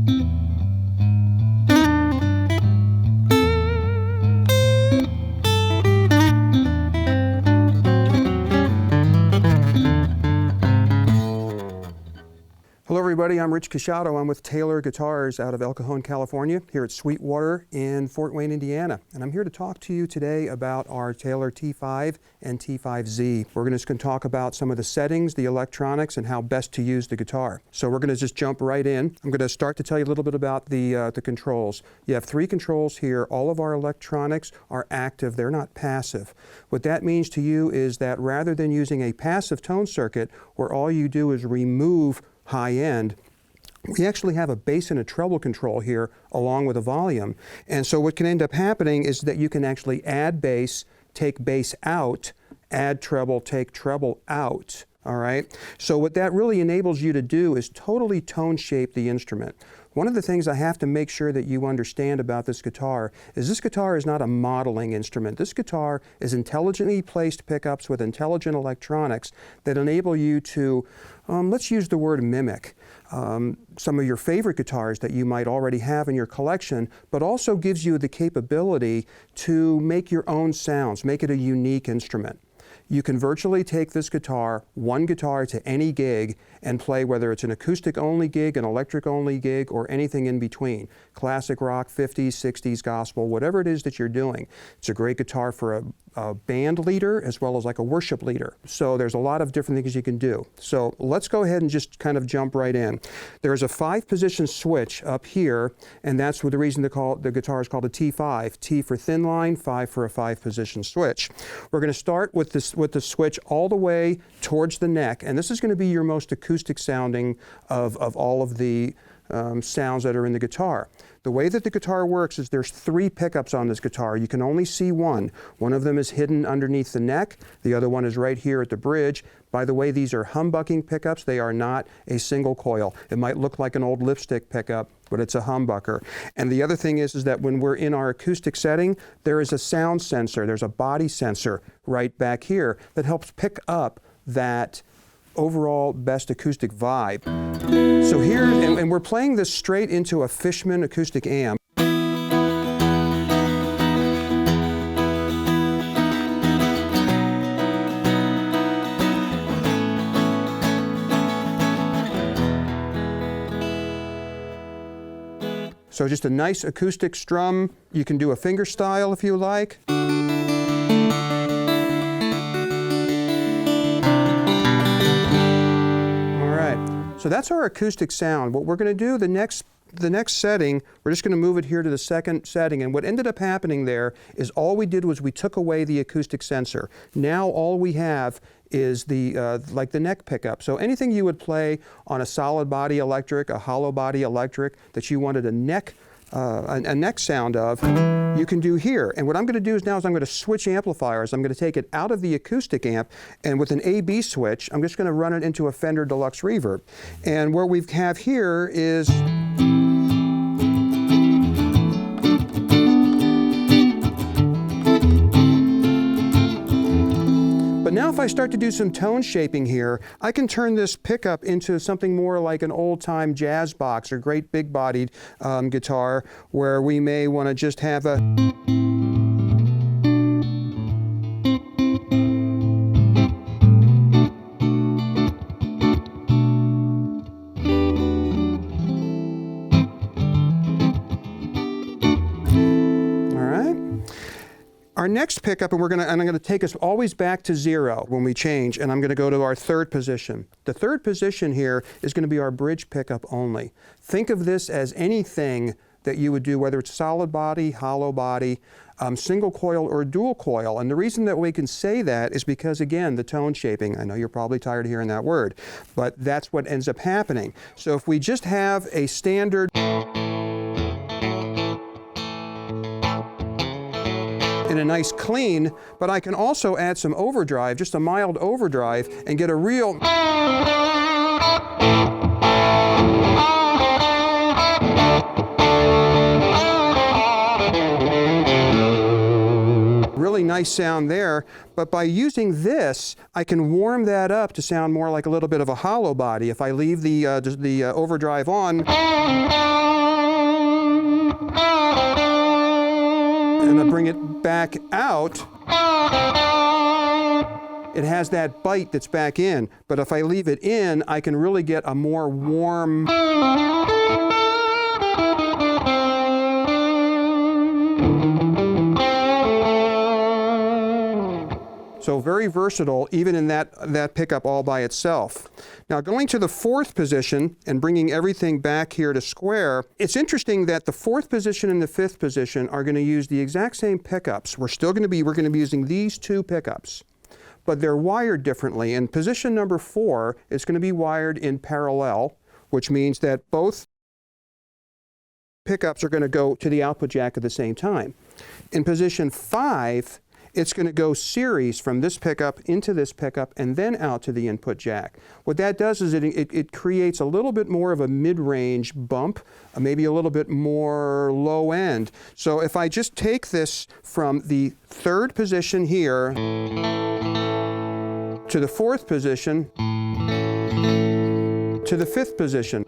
Hello everybody, I'm Rich Casciato. I'm with Taylor Guitars out of El Cajon, California, here at Sweetwater in Fort Wayne, Indiana. And I'm here to talk to you today about our Taylor T5 and T5z. We're just going to talk about some of the settings, the electronics, and how best to use the guitar. So we're going to just jump right in. I'm going to start to tell you a little bit about the controls. You have three controls here. All of our electronics are active. They're not passive. What that means to you is that rather than using a passive tone circuit where all you do is remove high end, we actually have a bass and a treble control here along with a volume. And so what can end up happening is that you can actually add bass, take bass out, add treble, take treble out. All right? So what that really enables you to do is totally tone shape the instrument. One of the things I have to make sure that you understand about this guitar is not a modeling instrument. This guitar is intelligently placed pickups with intelligent electronics that enable you to, let's use the word mimic, some of your favorite guitars that you might already have in your collection, but also gives you the capability to make your own sounds, make it a unique instrument. You can virtually take this guitar, one guitar to any gig, and play whether it's an acoustic-only gig, an electric-only gig, or anything in between. Classic rock, 50s, 60s, gospel, whatever it is that you're doing. It's a great guitar for a band leader as well as like a worship leader. So there's a lot of different things you can do. So let's go ahead and just kind of jump right in. There's a 5-position switch up here, and that's the reason the guitar is called a T5. T for thin line, 5 for a 5-position switch. We're going to start with the switch all the way towards the neck, and this is going to be your most acoustic sounding of all of the sounds that are in the guitar. The way that the guitar works is there's 3 pickups on this guitar. You can only see one. One of them is hidden underneath the neck. The other one is right here at the bridge. By the way, these are humbucking pickups. They are not a single coil. It might look like an old lipstick pickup, but it's a humbucker. And the other thing is that when we're in our acoustic setting, there is a sound sensor. There's a body sensor right back here that helps pick up that overall best acoustic vibe. So here, and we're playing this straight into a Fishman acoustic amp. So just a nice acoustic strum. You can do a finger style if you like. So that's our acoustic sound. What we're going to do, the next setting, we're just going to move it here to the second setting. And what ended up happening there is all we did was we took away the acoustic sensor. Now all we have is like the neck pickup. So anything you would play on a solid body electric, a hollow body electric that you wanted a neck sound of, you can do here. And what I'm going to do is I'm going to switch amplifiers. I'm going to take it out of the acoustic amp, and with an A-B switch, I'm just going to run it into a Fender Deluxe Reverb. And what we have here is now if I start to do some tone shaping here, I can turn this pickup into something more like an old-time jazz box or great big-bodied guitar, where we may want to just have a Our next pickup, and I'm going to take us always back to 0 when we change, and I'm going to go to our 3rd position. The 3rd position here is going to be our bridge pickup only. Think of this as anything that you would do, whether it's solid body, hollow body, single coil or dual coil. And the reason that we can say that is because, again, the tone shaping. I know you're probably tired of hearing that word, but that's what ends up happening. So if we just have a standard in a nice clean, but I can also add some overdrive, just a mild overdrive, and get a real really nice sound there. But by using this, I can warm that up to sound more like a little bit of a hollow body. If I leave the overdrive on, bring it back out, it has that bite that's back in. But if I leave it in, I can really get a more warm. So very versatile, even in that pickup all by itself. Now going to the fourth position and bringing everything back here to square, it's interesting that the fourth position and the fifth position are going to use the exact same pickups. We're going to be using these two pickups, but they're wired differently. And position number 4 is going to be wired in parallel, which means that both pickups are going to go to the output jack at the same time. In position 5, it's going to go series from this pickup into this pickup and then out to the input jack. What that does is it creates a little bit more of a mid-range bump, maybe a little bit more low end. So if I just take this from the third position here to the fourth position to the fifth position,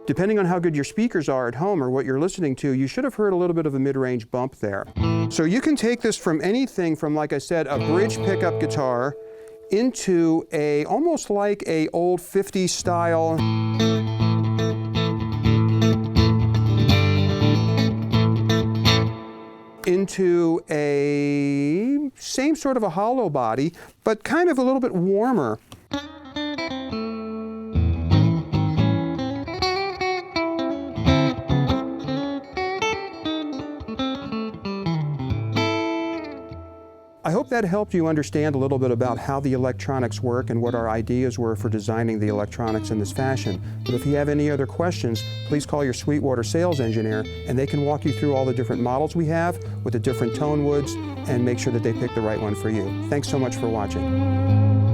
depending on how good your speakers are at home or what you're listening to, you should have heard a little bit of a mid-range bump there. So you can take this from anything from, like I said, a bridge pickup guitar into almost like a old 50s style into a same sort of a hollow body, but kind of a little bit warmer. I hope that helped you understand a little bit about how the electronics work and what our ideas were for designing the electronics in this fashion. But if you have any other questions, please call your Sweetwater sales engineer and they can walk you through all the different models we have with the different tone woods and make sure that they pick the right one for you. Thanks so much for watching.